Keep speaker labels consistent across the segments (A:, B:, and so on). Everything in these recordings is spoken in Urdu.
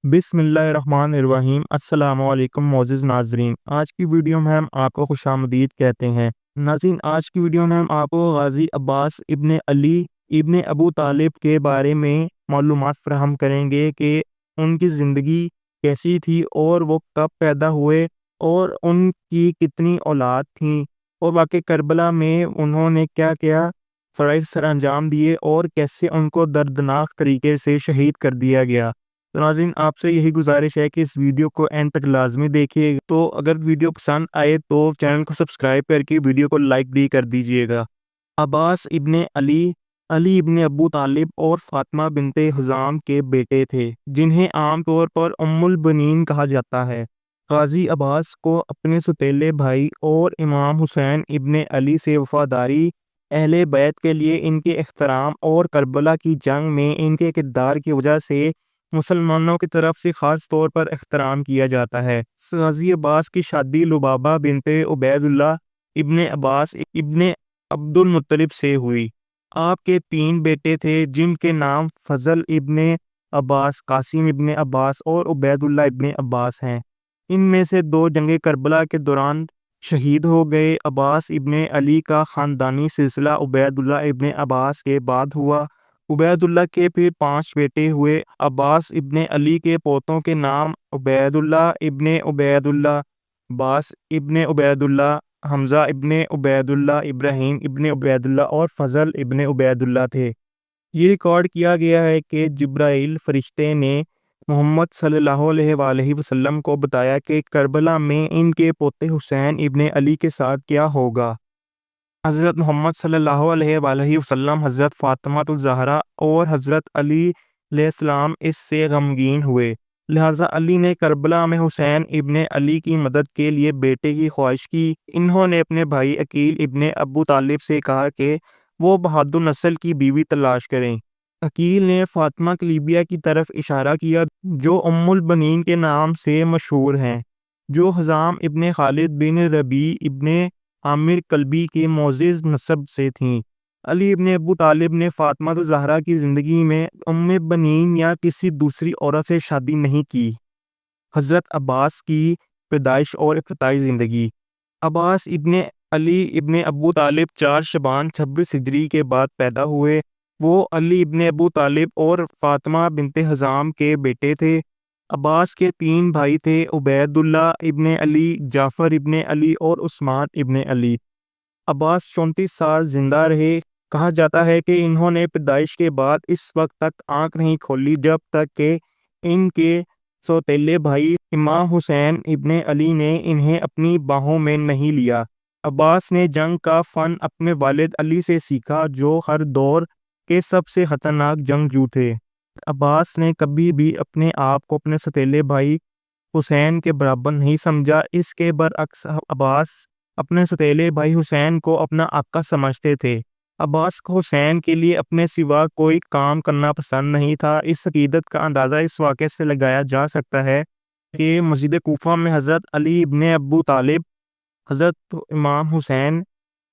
A: بسم اللہ الرحمن الرحیم۔ السلام علیکم معزز ناظرین، آج کی ویڈیو میں ہم آپ کو خوش آمدید کہتے ہیں۔ ناظرین، آج کی ویڈیو میں ہم آپ کو غازی عباس ابن علی ابن ابو طالب کے بارے میں معلومات فراہم کریں گے کہ ان کی زندگی کیسی تھی اور وہ کب پیدا ہوئے اور ان کی کتنی اولاد تھیں، اور واقع کربلا میں انہوں نے کیا کیا فرائض سر انجام دیے اور کیسے ان کو دردناک طریقے سے شہید کر دیا گیا۔ تو ناظرین، آپ سے یہی گزارش ہے کہ اس ویڈیو کو اینڈ تک لازمی دیکھیے۔ تو اگر ویڈیو پسند آئے تو چینل کو سبسکرائب کر کے ویڈیو کو لائک بھی کر دیجیے گا۔ عباس ابن علی علی ابن ابو طالب اور فاطمہ بنت حزام کے بیٹے تھے، جنہیں عام طور پر ام البنین کہا جاتا ہے۔ غازی عباس کو اپنے سوتیلے بھائی اور امام حسین ابن علی سے وفاداری، اہل بیت کے لیے ان کے احترام اور کربلا کی جنگ میں ان کے کردار کی وجہ سے مسلمانوں کی طرف سے خاص طور پر احترام کیا جاتا ہے۔ غازی عباس کی شادی لبابہ بنت عبید اللہ ابن عباس ابن عبد المطلب سے ہوئی۔ آپ کے 3 بیٹے تھے، جن کے نام فضل ابن عباس، قاسم ابن عباس اور عبید اللہ ابن عباس ہیں۔ ان میں سے 2 جنگ کربلا کے دوران شہید ہو گئے۔ عباس ابن علی کا خاندانی سلسلہ عبید اللہ ابن عباس کے بعد ہوا۔ عبید اللہ کے پھر 5 بیٹے ہوئے۔ عباس ابن علی کے پوتوں کے نام عبید اللہ ابن عبید اللہ، عباس ابن عبید اللہ، حمزہ ابن عبید اللہ، ابراہیم ابن عبید اللہ اور فضل ابن عبید اللہ تھے۔ یہ ریکارڈ کیا گیا ہے کہ جبرائیل فرشتے نے محمد صلی اللہ علیہ وآلہ وسلم کو بتایا کہ کربلا میں ان کے پوتے حسین ابن علی کے ساتھ کیا ہوگا۔ حضرت محمد صلی اللہ علیہ وآلہ وسلم، حضرت فاطمہ الزہرا اور حضرت علی علیہ السلام اس سے غمگین ہوئے، لہٰذا علی نے کربلا میں حسین ابن علی کی مدد کے لیے بیٹے کی خواہش کی۔ انہوں نے اپنے بھائی عقیل ابن ابو طالب سے کہا کہ وہ بہادر نسل کی بیوی تلاش کریں۔ عقیل نے فاطمہ کلیبیہ کی طرف اشارہ کیا، جو ام البنین کے نام سے مشہور ہیں، جو حزام ابن خالد بن ربیع ابن عامر کلبی کے معزز نسب سے تھیں۔ علی ابن ابو طالب نے فاطمہ الزہرا کی زندگی میں ام بنین یا کسی دوسری عورت سے شادی نہیں کی۔ حضرت عباس کی پیدائش اور ابتدائی زندگی۔ عباس ابن علی ابن ابو طالب 4 شعبان 26 ہجری کے بعد پیدا ہوئے۔ وہ علی ابن ابو طالب اور فاطمہ بنت حزام کے بیٹے تھے۔ عباس کے 3 بھائی تھے، عبید اللہ ابن علی، جعفر ابن علی اور عثمان ابن علی۔ عباس 34 سال زندہ رہے۔ کہا جاتا ہے کہ انہوں نے پیدائش کے بعد اس وقت تک آنکھ نہیں کھولی جب تک کہ ان کے سوتیلے بھائی امام حسین ابن علی نے انہیں اپنی باہوں میں نہیں لیا۔ عباس نے جنگ کا فن اپنے والد علی سے سیکھا، جو ہر دور کے سب سے خطرناک جنگجو تھے۔ عباس نے کبھی بھی اپنے آپ کو اپنے سوتیلے بھائی حسین کے برابر نہیں سمجھا۔ اس کے برعکس عباس اپنے سوتیلے بھائی حسین کو اپنا آقا سمجھتے تھے۔ عباس کو حسین کے لیے اپنے سوا کوئی کام کرنا پسند نہیں تھا۔ اس عقیدت کا اندازہ اس واقعے سے لگایا جا سکتا ہے کہ مسجد کوفہ میں حضرت علی ابن ابو طالب، حضرت امام حسین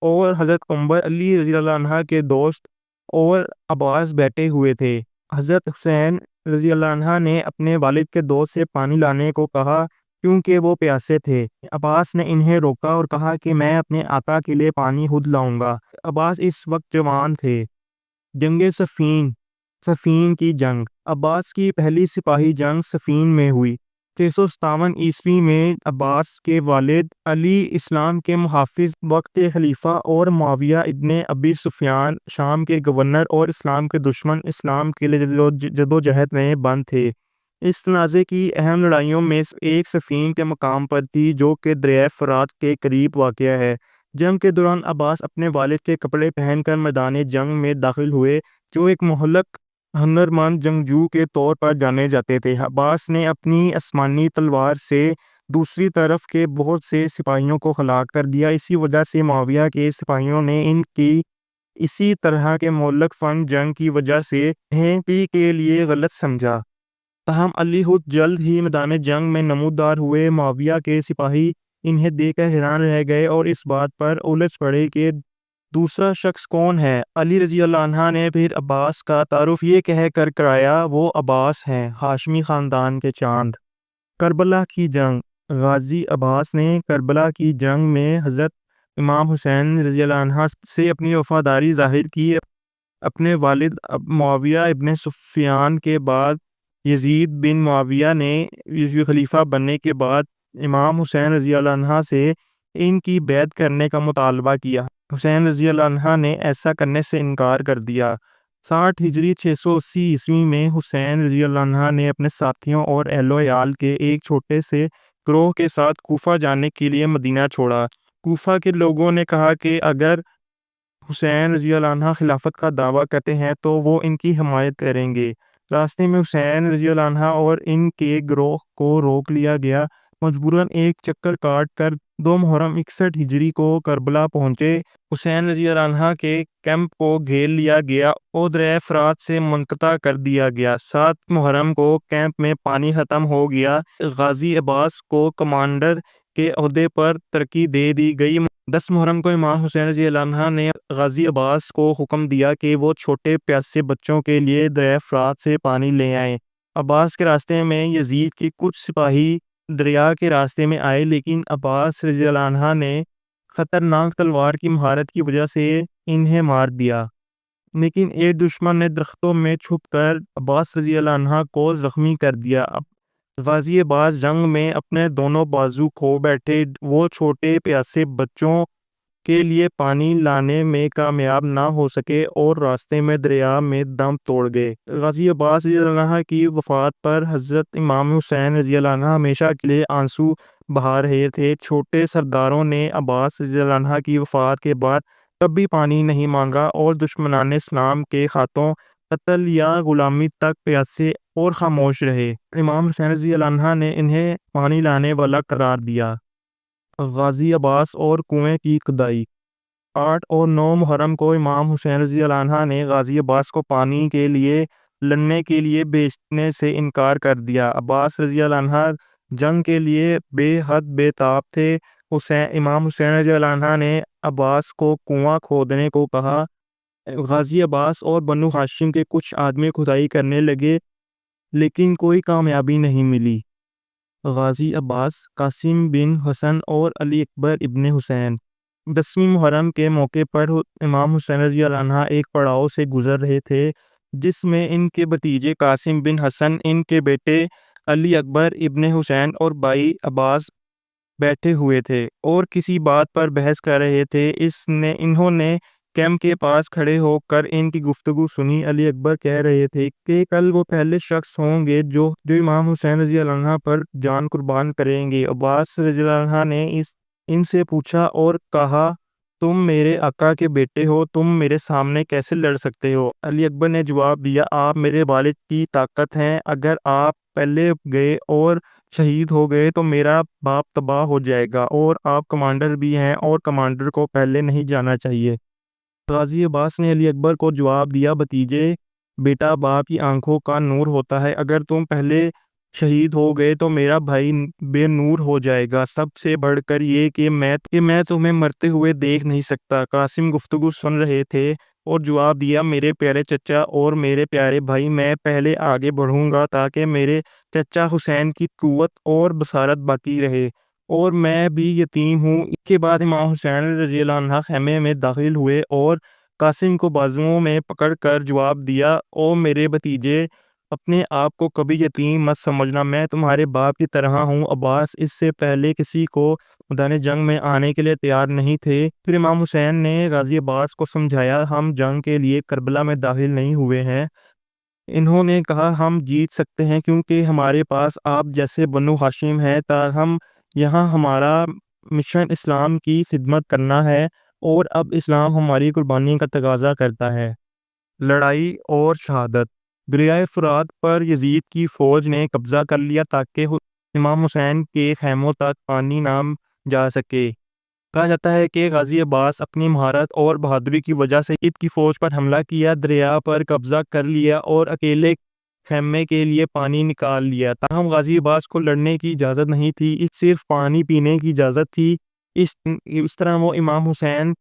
A: اور حضرت عمر علی رضی اللہ عنہ کے دوست اور عباس بیٹھے ہوئے تھے۔ حضرت حسین رضی اللہ عنہ نے اپنے والد کے دوست سے پانی لانے کو کہا کیونکہ وہ پیاسے تھے۔ عباس نے انہیں روکا اور کہا کہ میں اپنے آقا کے لیے پانی خود لاؤں گا۔ عباس اس وقت جوان تھے۔ جنگ صفین کی جنگ۔ عباس کی پہلی سپاہی جنگ صفین میں ہوئی۔ 657 عیسوی میں عباس کے والد علی اسلام کے محافظ وقت خلیفہ اور معاویہ ابن ابی سفیان شام کے گورنر اور اسلام کے دشمن اسلام کے لیے جدوجہد میں بند تھے۔ اس تنازع کی اہم لڑائیوں میں سے ایک صفین کے مقام پر تھی، جو کہ دریائے فرات کے قریب واقع ہے۔ جنگ کے دوران عباس اپنے والد کے کپڑے پہن کر میدان جنگ میں داخل ہوئے، جو ایک مہلک ہنرمند جنگجو کے طور پر جانے جاتے تھے۔ عباس نے اپنی آسمانی تلوار سے دوسری طرف کے بہت سے سپاہیوں کو ہلاک کر دیا۔ اسی وجہ سے معاویہ کے سپاہیوں نے ان کی اسی طرح کے مہلک فن جنگ کی وجہ سے پی کے لیے غلط سمجھا۔ تاہم علی خود جلد ہی میدان جنگ میں نمودار ہوئے۔ معاویہ کے سپاہی انہیں دیکھ کر حیران رہ گئے اور اس بات پر الجھ پڑے کہ دوسرا شخص کون ہے؟ علی رضی اللہ عنہ نے پھر عباس کا تعارف یہ کہہ کر کرایا، وہ عباس ہیں، ہاشمی خاندان کے چاند۔ کربلا کی جنگ۔ غازی عباس نے کربلا کی جنگ میں حضرت امام حسین رضی اللہ عنہ سے اپنی وفاداری ظاہر کی۔ اپنے والد معاویہ ابن سفیان کے بعد یزید بن معاویہ نے خلیفہ بننے کے بعد امام حسین رضی اللہ عنہ سے ان کی بیعت کرنے کا مطالبہ کیا۔ حسین رضی اللہ عنہ نے ایسا کرنے سے انکار کر دیا۔ 60 ہجری 680 عیسوی میں حسین رضی اللہ عنہ نے اپنے ساتھیوں اور اہل و عیال کے ایک چھوٹے سے گروہ کے ساتھ کوفہ جانے کے لیے مدینہ چھوڑا۔ کوفہ کے لوگوں نے کہا کہ اگر حسین رضی اللہ عنہ خلافت کا دعویٰ کرتے ہیں تو وہ ان کی حمایت کریں گے۔ راستے میں حسین رضی اللہ عنہ اور ان کے گروہ کو روک لیا گیا۔ مجبوراً ایک چکر کاٹ کر 2 محرم 61 ہجری کو کربلا پہنچے۔ حسین رضی اللہ عنہ کے کیمپ کو گھیر لیا گیا اور دریائے فرات سے منقطع کر دیا گیا۔ 7 محرم کو کیمپ میں پانی ختم ہو گیا۔ غازی عباس کو کمانڈر کے عہدے پر ترقی دے دی گئی۔ 10 محرم کو امام حسین رضی اللہ عنہ نے غازی عباس کو حکم دیا کہ وہ چھوٹے پیاسے بچوں کے لیے دریائے فرات سے پانی لے آئیں۔ عباس کے راستے میں یزید کے کچھ سپاہی دریا کے راستے میں آئے، لیکن عباس رضی اللہ عنہ نے خطرناک تلوار کی مہارت کی وجہ سے انہیں مار دیا، لیکن ایک دشمن نے درختوں میں چھپ کر عباس رضی اللہ عنہ کو زخمی کر دیا۔ غازی عباس جنگ میں اپنے دونوں بازو کھو بیٹھے۔ وہ چھوٹے پیاسے بچوں کے لیے پانی لانے میں کامیاب نہ ہو سکے اور راستے میں دریا میں دم توڑ گئے۔ غازی عباس رضی اللہ عنہ کی وفات پر حضرت امام حسین رضی اللہ عنہ ہمیشہ کے لیے آنسو بہا رہے تھے۔ چھوٹے سرداروں نے عباس رضی اللہ عنہ کی وفات کے بعد کبھی پانی نہیں مانگا اور دشمنان اسلام کے ہاتھوں قتل یا غلامی تک پیاسے اور خاموش رہے۔ امام حسین رضی اللہ عنہ نے انہیں پانی لانے والا قرار دیا۔ غازی عباس اور کنویں کی کھدائی۔ 8 اور 9 محرم کو امام حسین رضی اللہ عنہ نے غازی عباس کو پانی کے لیے لڑنے کے لیے بھیجنے سے انکار کر دیا۔ عباس رضی اللہ عنہ جنگ کے لیے بے حد بے تاب تھے۔ امام حسین رضی اللہ عنہ نے عباس کو کنواں کھودنے کو کہا۔ غازی عباس اور بنو ہاشم کے کچھ آدمی کھدائی کرنے لگے، لیکن کوئی کامیابی نہیں ملی۔ غازی عباس، قاسم بن حسن اور علی اکبر ابن حسین۔ 10ویں محرم کے موقع پر امام حسین رضی اللہ عنہ ایک پڑاؤ سے گزر رہے تھے جس میں ان کے بھتیجے قاسم بن حسن، ان کے بیٹے علی اکبر ابن حسین اور بھائی عباس بیٹھے ہوئے تھے اور کسی بات پر بحث کر رہے تھے۔ انہوں نے کیمپ کے پاس کھڑے ہو کر ان کی گفتگو سنی۔ علی اکبر کہہ رہے تھے کہ کل وہ پہلے شخص ہوں گے جو امام حسین رضی اللہ عنہ پر جان قربان کریں گے۔ عباس رضی اللہ عنہ نے ان سے پوچھا اور کہا، تم میرے آقا کے بیٹے ہو، تم میرے سامنے کیسے لڑ سکتے ہو؟ علی اکبر نے جواب دیا، آپ میرے والد کی طاقت ہیں، اگر آپ پہلے گئے اور شہید ہو گئے تو میرا باپ تباہ ہو جائے گا، اور آپ کمانڈر بھی ہیں اور کمانڈر کو پہلے نہیں جانا چاہیے۔ غازی عباس نے علی اکبر کو جواب دیا، بھتیجے، بیٹا باپ کی آنکھوں کا نور ہوتا ہے، اگر تم پہلے شہید ہو گئے تو میرا بھائی بے نور ہو جائے گا، سب سے بڑھ کر یہ کہ میں تمہیں مرتے ہوئے دیکھ نہیں سکتا۔ قاسم گفتگو سن رہے تھے اور جواب دیا، میرے پیارے چچا اور میرے پیارے بھائی، میں پہلے آگے بڑھوں گا تاکہ میرے چچا حسین کی قوت اور بصارت باقی رہے، اور میں بھی یتیم ہوں۔ اس کے بعد امام حسین رضی اللہ عنہ خیمے میں داخل ہوئے اور قاسم کو بازوؤں میں پکڑ کر جواب دیا، او میرے بھتیجے، اپنے آپ کو کبھی یتیم مت سمجھنا، میں تمہارے باپ کی طرح ہوں۔ عباس اس سے پہلے کسی کو میدان جنگ میں آنے کے لیے تیار نہیں تھے۔ پھر امام حسین نے غازی عباس کو سمجھایا، ہم جنگ کے لیے کربلا میں داخل نہیں ہوئے ہیں۔ انہوں نے کہا، ہم جیت سکتے ہیں کیونکہ ہمارے پاس آپ جیسے بنو ہاشم ہیں، تاہم یہاں ہمارا مشن اسلام کی خدمت کرنا ہے اور اب اسلام ہماری قربانی کا تقاضا کرتا ہے۔ لڑائی اور شہادت۔ دریائے فرات پر یزید کی فوج نے قبضہ کر لیا تاکہ امام حسین کے خیموں تک پانی نہ جا سکے۔ کہا جاتا ہے کہ غازی عباس اپنی مہارت اور بہادری کی وجہ سے یزید کی فوج پر حملہ کیا، دریا پر قبضہ کر لیا اور اکیلے خیمے کے لیے پانی نکال لیا۔ تاہم غازی عباس کو لڑنے کی اجازت نہیں تھی، صرف پانی پینے کی اجازت تھی۔ اس طرح وہ امام حسین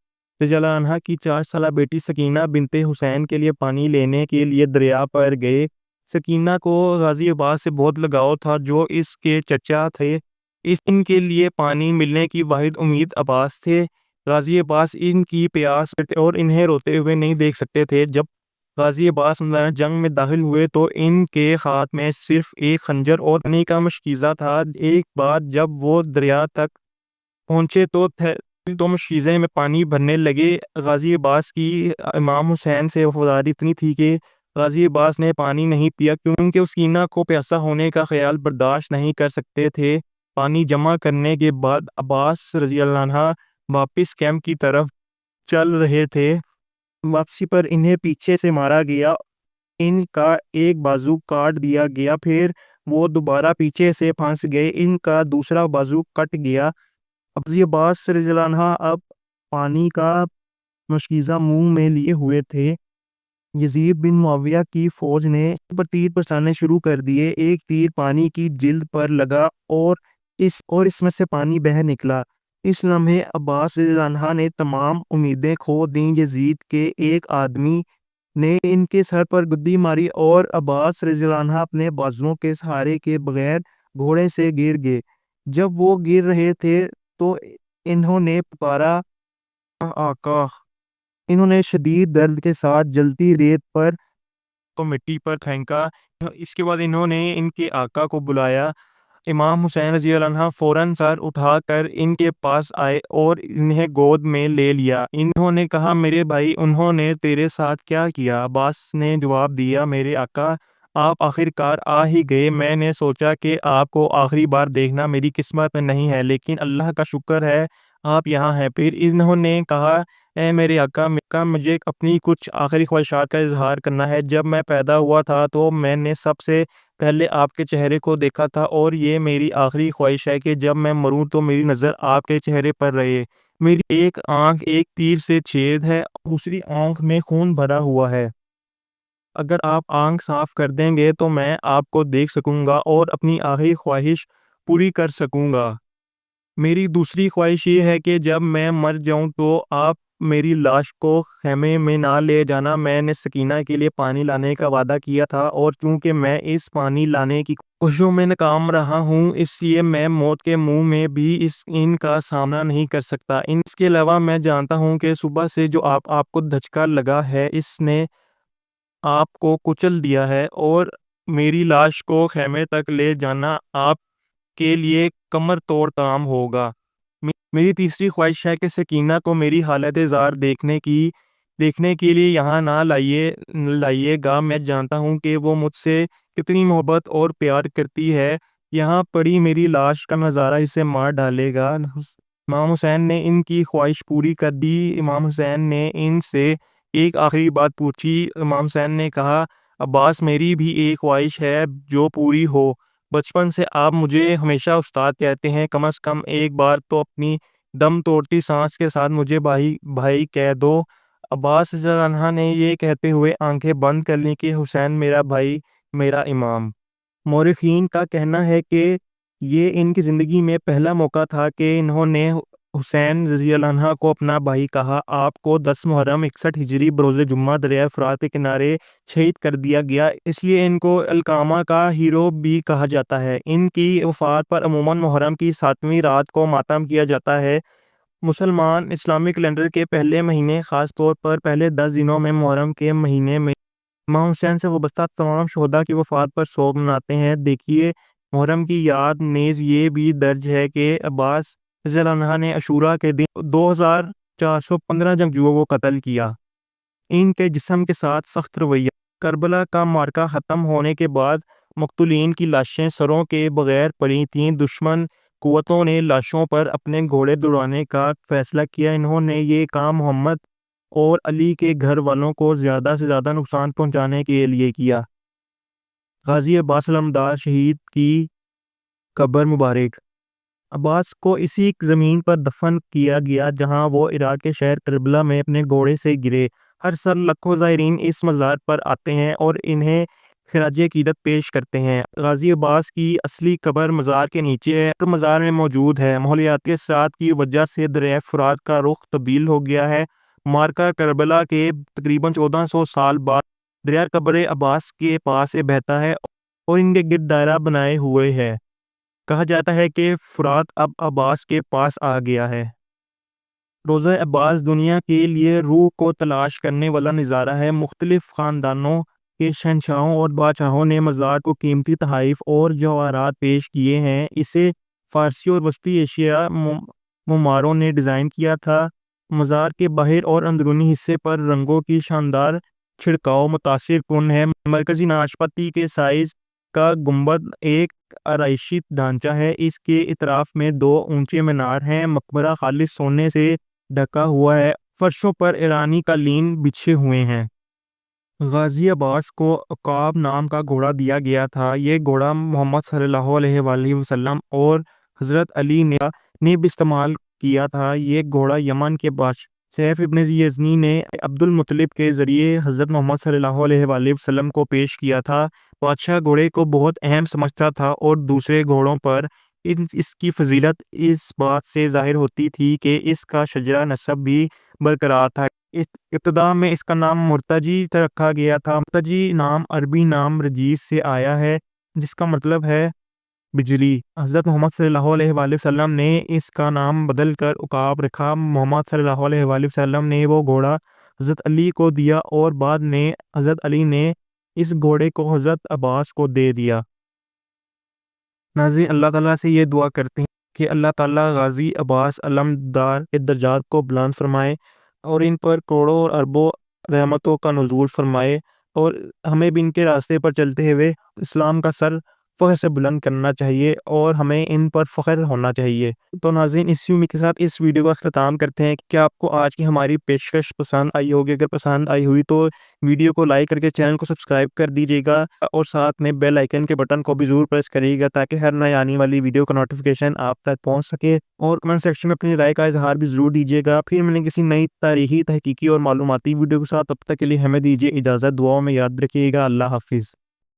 A: رضی اللہ عنہا کی 4 سالہ بیٹی سکینہ بنت حسین کے لیے پانی لینے کے لیے دریا پر گئے۔ سکینہ کو غازی عباس سے بہت لگاؤ تھا جو اس کے چچا تھے۔ ان کے لیے پانی ملنے کی واحد امید عباس تھے۔ غازی عباس ان کی پیاس اور انہیں روتے ہوئے نہیں دیکھ سکتے تھے۔ جب غازی عباس جنگ میں داخل ہوئے تو ان کے ہاتھ میں صرف ایک خنجر اور پانی کا مشکیزہ تھا۔ ایک بار جب وہ دریا تک پہنچے تو مشکیزے میں پانی بھرنے لگے۔ غازی عباس کی امام حسین سے وفاداری اتنی تھی کہ غازی عباس نے پانی نہیں پیا کیونکہ سکینہ کو پیاسا ہونے کا خیال برداشت نہیں کر سکتے تھے۔ پانی جمع کرنے کے بعد عباس رضی اللہ عنہ واپس کیمپ کی طرف چل رہے تھے۔ واپسی پر انہیں پیچھے سے مارا گیا، ان کا ایک بازو کاٹ دیا گیا، پھر وہ دوبارہ پیچھے سے پھنس گئے، ان کا دوسرا بازو کٹ گیا۔ غازی عباس رضی اللہ عنہ اب پانی کا مشکیزہ منہ میں لیے ہوئے تھے۔ یزید بن معاویہ کی فوج نے پر تیر برسانے شروع کر دیے۔ ایک تیر پانی کی جلد پر لگا اور اس میں سے پانی بہہ نکلا۔ اس لمحے عباس رضی اللہ عنہ نے تمام امیدیں کھو دیں۔ یزید کے ایک آدمی نے ان کے سر پر گدی ماری اور عباس رضی اللہ عنہ اپنے بازوؤں کے سہارے کے بغیر گھوڑے سے گر گئے۔ جب وہ گر رہے تھے تو انہوں نے پکارا آقا۔ انہوں نے شدید درد کے ساتھ جلتی ریت پر تو مٹی پر پھینکا۔ اس کے بعد انہوں نے ان کے آقا کو بلایا۔ امام حسین رضی اللہ عنہ فوراً سر اٹھا کر ان کے پاس آئے اور انہیں گود میں لے لیا۔ انہوں نے کہا میرے بھائی انہوں نے تیرے ساتھ کیا کیا؟ عباس نے جواب دیا میرے آقا آپ آخر کار آ ہی گئے۔ میں نے سوچا کہ آپ کو آخری بار دیکھنا میری قسمت میں نہیں ہے، لیکن اللہ کا شکر ہے آپ یہاں ہیں۔ پھر انہوں نے کہا اے میرے آقا مجھے اپنی کچھ آخری خواہشات کا اظہار کرنا ہے۔ جب میں پیدا ہوا تھا تو میں نے سب سے پہلے آپ کے چہرے کو دیکھا تھا اور یہ میری آخری خواہش ہے کہ جب میں مروں تو میری نظر آپ کے چہرے پر رہے۔ میری ایک آنکھ ایک تیر سے چھید ہے، دوسری آنکھ میں خون بھرا ہوا ہے۔ اگر آپ آنکھ صاف کر دیں گے تو میں آپ کو دیکھ سکوں گا اور اپنی آخری خواہش پوری کر سکوں گا۔ میری دوسری خواہش یہ ہے کہ جب میں مر جاؤں تو آپ میری لاش کو خیمے میں نہ لے جانا۔ میں نے سکینہ کے لیے پانی لانے کا وعدہ کیا تھا اور چونکہ میں اس پانی لانے کی کوششوں میں ناکام رہا ہوں اس لیے میں موت کے منہ میں بھی ان کا سامنا نہیں کر سکتا۔ اس کے علاوہ میں جانتا ہوں کہ صبح سے جو آپ کو دھچکا لگا ہے اس نے آپ کو کچل دیا ہے اور میری لاش کو خیمے تک لے جانا آپ کے لیے کمر توڑ کام ہوگا۔ میری تیسری خواہش ہے کہ سکینہ کو میری حالت زار دیکھنے کے لیے یہاں نہ لائیے گا۔ میں جانتا ہوں کہ وہ مجھ سے کتنی محبت اور پیار کرتی ہے، یہاں پڑی میری لاش کا نظارہ اسے مار ڈالے گا۔ امام حسین نے ان کی خواہش پوری کر دی۔ امام حسین نے ان سے ایک آخری بات پوچھی۔ امام حسین نے کہا عباس میری بھی ایک خواہش ہے جو پوری ہو۔ بچپن سے آپ مجھے ہمیشہ استاد کہتے ہیں، کم از کم ایک بار تو اپنی دم توڑتی سانس کے ساتھ مجھے بھائی کہہ دو۔ عباس رضی اللہ عنہ نے یہ کہتے ہوئے آنکھیں بند کر لیں کہ حسین میرا بھائی، میرا امام۔ مورخین کا کہنا ہے کہ یہ ان کی زندگی میں پہلا موقع تھا کہ انہوں نے حسین رضی اللہ عنہ کو اپنا بھائی کہا۔ آپ کو 10 محرم 61 ہجری بروز جمعہ دریائے فرات کے کنارے شہید کر دیا گیا، اس لیے ان کو القامہ کا ہیرو بھی کہا جاتا ہے۔ ان کی وفات پر عموماً محرم کی 7ویں رات کو ماتم کیا جاتا ہے۔ مسلمان اسلامی کیلنڈر کے پہلے مہینے، خاص طور پر پہلے 10 دنوں میں محرم کے مہینے میں امام حسین سے وابستہ تمام شہداء کی وفات پر سوگ مناتے ہیں۔ دیکھیے محرم کی یاد نیز یہ بھی درج ہے کہ عباس رضی اللہ عنہ نے عاشوراء کے دن 2415 جنگجوؤں کو قتل کیا۔ ان کے جسم کے ساتھ سخت رویہ۔ کربلا کا معرکہ ختم ہونے کے بعد مقتولین کی لاشیں سروں کے بغیر پڑی تھیں۔ دشمن قوتوں نے لاشوں پر اپنے گھوڑے دوڑانے کا فیصلہ کیا۔ انہوں نے یہ کام محمد اور علی کے گھر والوں کو زیادہ سے زیادہ نقصان پہنچانے کے لیے کیا۔ غازی عباس علمدار شہید کی قبر مبارک۔ عباس کو اسی زمین پر دفن کیا گیا جہاں وہ عراق کے شہر کربلا میں اپنے گھوڑے سے گرے۔ ہر سال لاکھوں زائرین اس مزار پر آتے ہیں اور انہیں خراج عقیدت پیش کرتے ہیں۔ غازی عباس کی اصلی قبر مزار کے نیچے ہے، مزار میں موجود ہے۔ ماحولیاتی اثرات کی وجہ سے دریائے فرات کا رخ تبدیل ہو گیا ہے۔ مارکا کربلا کے تقریباً 1400 سال بعد دریا قبر عباس کے پاس سے بہتا ہے اور ان کے گرد دائرہ بنائے ہوئے ہے۔ کہا جاتا ہے کہ فرات اب عباس کے پاس آ گیا ہے۔ روضہ عباس دنیا کے لیے روح کو تلاش کرنے والا نظارہ ہے۔ مختلف خاندانوں کے شہنشاہوں اور بادشاہوں نے مزار کو قیمتی تحائف اور جواہرات پیش کیے ہیں۔ اسے فارسی اور وسطی ایشیا معماروں نے ڈیزائن کیا تھا۔ مزار کے باہر اور اندرونی حصے پر رنگوں کی شاندار چھڑکاؤ متاثر کن ہے۔ مرکزی ناشپاتی کے سائز کا گنبد ایک آرائشی ڈھانچہ ہے۔ اس کے اطراف میں 2 اونچے مینار ہیں۔ مقبرہ خالص سونے سے ڈھکا ہوا ہے۔ فرشوں پر ایرانی قالین بچھے ہوئے ہیں۔ غازی عباس کو عقاب نام کا گھوڑا دیا گیا تھا۔ یہ گھوڑا محمد صلی اللہ علیہ وآلہ وسلم اور حضرت علی نے بھی استعمال کیا تھا۔ یہ گھوڑا یمن کے بادشاہ سیف ابن یزنی نے عبد المطلب کے ذریعے حضرت محمد صلی اللہ علیہ وآلہ وسلم کو پیش کیا تھا۔ بادشاہ گھوڑے کو بہت اہم سمجھتا تھا اور دوسرے گھوڑوں پر اس کی فضیلت اس بات سے ظاہر ہوتی تھی کہ اس کا شجرہ نسب بھی برقرار تھا۔ ابتدا میں اس کا نام مرتجی رکھا گیا تھا۔ مرتجی نام عربی نام رجیز سے آیا ہے جس کا مطلب ہے بجلی۔ حضرت محمد صلی اللہ علیہ وآلہ وسلم نے اس کا نام بدل کر عقاب رکھا۔ محمد صلی اللہ علیہ وآلہ وسلم نے وہ گھوڑا حضرت علی کو دیا اور بعد میں حضرت علی نے اس گھوڑے کو حضرت عباس کو دے دیا۔ ناظرین، اللہ تعالیٰ سے یہ دعا کرتے ہیں کہ اللہ تعالیٰ غازی عباس علمدار کے درجات کو بلند فرمائے اور ان پر کروڑوں اور اربوں رحمتوں کا نزول فرمائے، اور ہمیں بھی ان کے راستے پر چلتے ہوئے اسلام کا سر فخر سے بلند کرنا چاہیے اور ہمیں ان پر فخر ہونا چاہیے۔ تو ناظرین، اسی امید کے ساتھ اس ویڈیو کا اختتام کرتے ہیں کہ آپ کو آج کی ہماری پیشکش پسند آئی ہوگی۔ اگر پسند آئی ہوئی تو ویڈیو کو لائک کر کے چینل کو سبسکرائب کر دیجیے گا اور ساتھ میں بیل آئیکن کے بٹن کو بھی ضرور پریس کریے گا تاکہ ہر نئے آنے والی ویڈیو کا نوٹیفیکیشن آپ تک پہنچ سکے، اور کمنٹ سیکشن میں اپنی رائے کا اظہار بھی ضرور دیجیے گا۔ پھر ملیں کسی نئی تاریخی، تحقیقی اور معلوماتی ویڈیو کے ساتھ، تب تک کے لیے ہمیں دیجیے اجازت۔ دعاؤں میں یاد رکھیے گا۔ اللہ حافظ۔